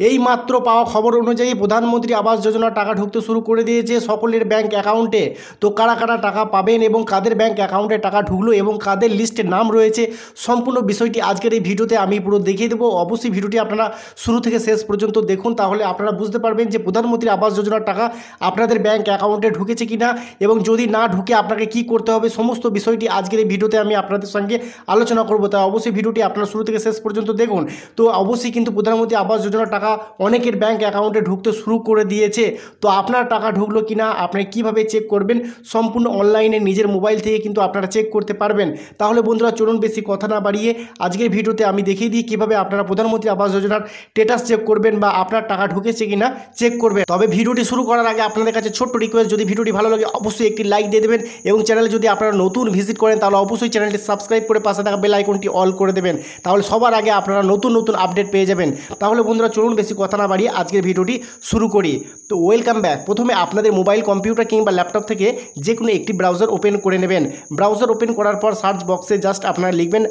এই মাত্র পাওয়া খবর অনুযায়ী প্রধানমন্ত্রী আবাস যোজনার টাকা ঢুকতে শুরু করে দিয়েছে সকলের ব্যাংক অ্যাকাউন্টে। তো কারা কারা টাকা পাবেন এবং কাদের ব্যাংক অ্যাকাউন্টে টাকা ঢুকলো এবং কাদের লিস্টে নাম রয়েছে, সম্পূর্ণ বিষয়টি আজকের এই ভিডিওতে আমি পুরো দেখিয়ে দেবো। অবশ্যই ভিডিওটি আপনারা শুরু থেকে শেষ পর্যন্ত দেখুন, তাহলে আপনারা বুঝতে পারবেন যে প্রধানমন্ত্রী আবাস যোজনার টাকা আপনাদের ব্যাংক অ্যাকাউন্টে ঢুকেছে কিনা এবং যদি না ঢুকে আপনাকে কি করতে হবে, সমস্ত বিষয়টি আজকের এই ভিডিওতে আমি আপনাদের সঙ্গে আলোচনা করবো। তাই অবশ্যই ভিডিওটি আপনারা শুরু থেকে শেষ পর্যন্ত দেখুন। তো অবশ্যই কিন্তু প্রধানমন্ত্রী আবাস যোজনার টাকা অনেকের ব্যাংক অ্যাকাউন্টে ঢুকতে শুরু করে দিয়েছে। তো আপনার টাকা ঢুকলো কিনা, আপনি কিভাবে চেক করবেন, সম্পূর্ণ অনলাইনে নিজের মোবাইল থেকে কিন্তু আপনারা চেক করতে পারবেন। তাহলে বন্ধুরা চলুন বেশি কথা না বাড়িয়ে আজকের ভিডিওতে আমি দেখিয়ে দিই কীভাবে আপনারা প্রধানমন্ত্রী আবাস যোজনার স্ট্যাটাস চেক করবেন বা আপনার টাকা ঢুকেছে কিনা চেক করবেন। তবে ভিডিওটি শুরু করার আগে আপনাদের কাছে ছোট্ট রিকোয়েস্ট, যদি ভিডিওটি ভালো লাগে অবশ্যই একটি লাইক দিয়ে দেবেন এবং চ্যানেলে যদি আপনারা নতুন ভিজিট করেন তাহলে অবশ্যই চ্যানেলটি সাবস্ক্রাইব করে পাশে থাকা বেল আইকনটি অল করে দেবেন, তাহলে সবার আগে আপনারা নতুন নতুন আপডেট পেয়ে যাবেন। তাহলে বন্ধুরা চলুন বেশি কথা না বাড়িয়ে আজকের ভিডিওটি শুরু করি। তো ওয়েলকাম ব্যাক। প্রথমে আপনাদের মোবাইল, কম্পিউটার কিংবা ল্যাপটপ থেকে যে কোনো একটি ব্রাউজার ওপেন করে নেবেন। ব্রাউজার ওপেন করার পর সার্চ বক্সে জাস্ট আপনারা লিখবেন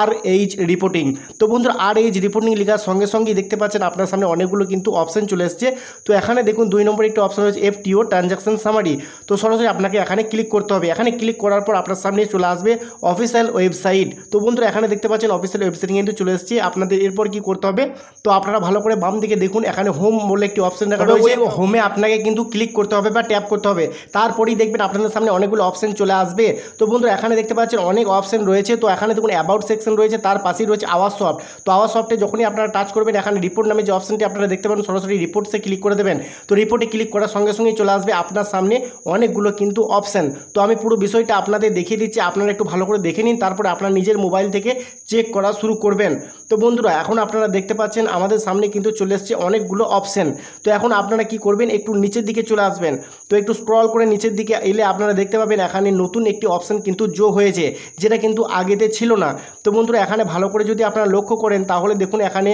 RH রিপোর্টিং। তো বন্ধুরা RH রিপোর্টিং লেখার সঙ্গে সঙ্গেই দেখতে পাচ্ছেন আপনার সামনে অনেকগুলো কিন্তু অপশন চলে এসছে। তো এখানে দেখুন 2 নম্বর একটি অপশন রয়েছে FTO ট্রানজাকশন সামারি। তো সরাসরি আপনাকে এখানে ক্লিক করতে হবে। এখানে ক্লিক করার পর আপনার সামনে চলে আসবে অফিসিয়াল ওয়েবসাইট। তো বন্ধুরা এখানে দেখতে পাচ্ছেন অফিসিয়াল ওয়েবসাইট কিন্তু চলে এসছে। আপনাদের এরপর কি করতে হবে, তো আপনারা ভালো করে বাম দিকে দেখুন, এখানে হোম বলে একটি অপশন দেখা রয়েছে। হোমে আপনাকে কিন্তু ক্লিক করতে হবে বা ট্যাপ করতে হবে, তারপরেই দেখবেন আপনাদের সামনে অনেকগুলো অপশন চলে আসবে। তো বন্ধুরা এখানে দেখতে পাচ্ছেন অনেক অপশন রয়েছে। তো এখানে দেখুন অ্যাবাউট সেকশন রয়েছে, তার পাশেই রয়েছে আওয়ার সফট। তো আওয়ার সফটে যখনই আপনারা টাচ করবেন এখানে রিপোর্ট নামে যে অপশনটি আপনারা দেখতে পাবেন, সরাসরি রিপোর্টসে ক্লিক করে দেবেন। তো রিপোর্টে ক্লিক করার সঙ্গে সঙ্গেই চলে আসবে আপনার সামনে অনেকগুলো কিন্তু অপশন। তো আমি পুরো বিষয়টা আপনাদের দেখিয়ে দিচ্ছি, আপনারা একটু ভালো করে দেখে নিন, তারপরে আপনার নিজের মোবাইল থেকে চেক করা শুরু করবেন। তো বন্ধুরা এখন আপনারা দেখতে পাচ্ছেন আমাদের সামনে কিন্তু চলে এসছে অনেকগুলো অপশন। তো এখন আপনারা কি করবেন, একটু নিচের দিকে চলে আসবেন। তো একটু স্ক্রল করে নিচের দিকে এলে আপনারা দেখতে পাবেন এখানে নতুন একটি অপশন কিন্তু যোগ হয়েছে, যেটা কিন্তু আগেতে ছিল না। তো বন্ধুরা এখানে ভালো করে যদি আপনারা লক্ষ্য করেন তাহলে দেখুন এখানে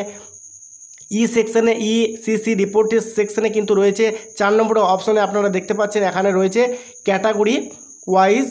সেকশনে ECC রিপোর্টের সেকশনে কিন্তু রয়েছে 4 নম্বর অপশনে আপনারা দেখতে পাচ্ছেন এখানে রয়েছে category wise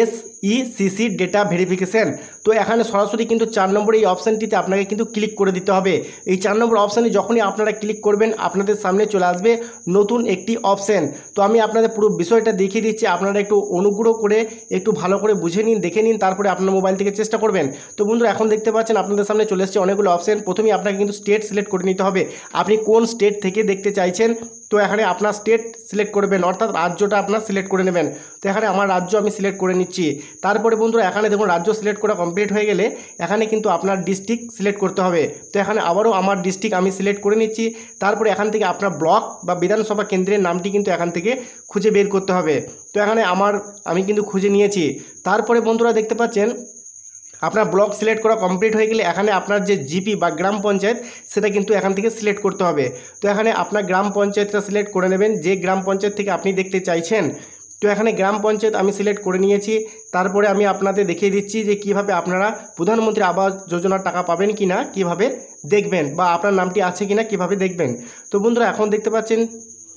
SECC data verification. তো এখানে সরাসরি কিন্তু 4 নম্বর এই অপশানটিতে আপনাকে কিন্তু ক্লিক করে দিতে হবে। এই 4 নম্বর অপশানে যখনই আপনারা ক্লিক করবেন আপনাদের সামনে চলে আসবে নতুন একটি অপশান। তো আমি আপনাদের পুরো বিষয়টা দেখিয়ে দিচ্ছি, আপনারা একটু অনুগ্রহ করে একটু ভালো করে বুঝে নিন, দেখে নিন, তারপরে আপনার মোবাইল থেকে চেষ্টা করবেন। তো বন্ধুরা এখন দেখতে পাচ্ছেন আপনাদের সামনে চলে এসেছে অনেকগুলো অপশান। প্রথমেই আপনাকে কিন্তু স্টেট সিলেক্ট করে নিতে হবে, আপনি কোন স্টেট থেকে দেখতে চাইছেন। তো এখানে আপনার স্টেট সিলেক্ট করবেন, অর্থাৎ রাজ্যটা আপনার সিলেক্ট করে নেবেন। তো এখানে আমার রাজ্য আমি সিলেক্ট করে নিচ্ছি। তারপরে বন্ধুরা এখানে দেখুন রাজ্য সিলেক্ট করা কমপ্লিট হয়ে গেলে এখানে কিন্তু আপনার ডিস্ট্রিক্ট সিলেক্ট করতে হবে। তো এখানে আবারও আমার ডিস্ট্রিক্ট আমি সিলেক্ট করে নিচ্ছি। তারপরে এখান থেকে আপনার ব্লক বা বিধানসভা কেন্দ্রের নামটি কিন্তু এখান থেকে খুঁজে বের করতে হবে। তো এখানে আমি কিন্তু খুঁজে নিয়েছি। তারপরে বন্ধুরা দেখতে পাচ্ছেন আপনার ব্লক সিলেক্ট করা কমপ্লিট হয়ে গেলে এখানে আপনার যে জিপি বা গ্রাম পঞ্চায়েত সেটা কিন্তু এখান থেকে সিলেক্ট করতে হবে। তো এখানে আপনার গ্রাম পঞ্চায়েতটা সিলেক্ট করে নেবেন, যে গ্রাম পঞ্চায়েত থেকে আপনি দেখতে চাইছেন। তো এখানে গ্রাম পঞ্চায়েত আমি সিলেক্ট করে নিয়েছি। তারপরে আমি আপনাদের দেখিয়ে দিচ্ছি যে কিভাবে আপনারা প্রধানমন্ত্রী আবাস যোজনার টাকা পাবেন কিনা কিভাবে দেখবেন, বা আপনার নামটি আছে কিনা কিভাবে দেখবেন। তো বন্ধুরা এখন দেখতে পাচ্ছেন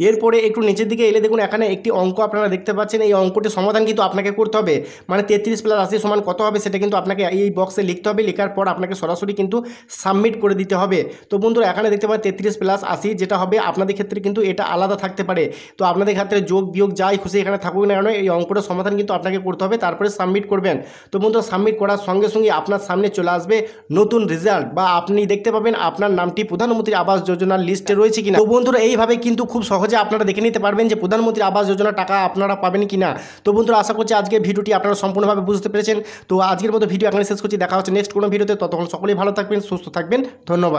এরপরে একটু নিচের দিকে এলে দেখুন এখানে একটি অঙ্ক আপনারা দেখতে পাচ্ছেন। এই অঙ্কটির সমাধান কিন্তু আপনাকে করতে হবে, মানে 33 + 80 সমান কত হবে সেটা কিন্তু আপনাকে এই বক্সে লিখতে হবে। লেখার পর আপনাকে সরাসরি কিন্তু সাবমিট করে দিতে হবে। তো বন্ধুরা এখানে দেখতে পাচ্ছেন 33 + 80 যেটা হবে আপনাদের ক্ষেত্রে কিন্তু এটা আলাদা থাকতে পারে। তো আপনাদের ক্ষেত্রে যোগ বিয়োগ যাই খুশি এখানে থাকুক না কেন, এই অঙ্কটার সমাধান কিন্তু আপনাকে করতে হবে, তারপরে সাবমিট করবেন। তো বন্ধুরা সাবমিট করার সঙ্গে সঙ্গে আপনার সামনে চলে আসবে নতুন রেজাল্ট, বা আপনি দেখতে পাবেন আপনার নামটি প্রধানমন্ত্রী আবাস যোজনার লিস্টে রয়েছে কিনা। তো বন্ধুরা এইভাবে কিন্তু খুব সহজে আপনারা দেখে নিতে পারবেন যে প্রধানমন্ত্রী আবাস যোজনা টাকা আপনারা পাবেন কিনা। তো বন্ধুরা আশা করছি আজকের ভিডিওটি আপনারা সম্পূর্ণভাবে বুঝতে পেরেছেন। তো আজকের মতো ভিডিও এখানে শেষ করছি, দেখা হচ্ছে নেক্সট কোনো ভিডিওতে। ততক্ষণ সকলেই ভালো থাকবেন, সুস্থ থাকবেন, ধন্যবাদ।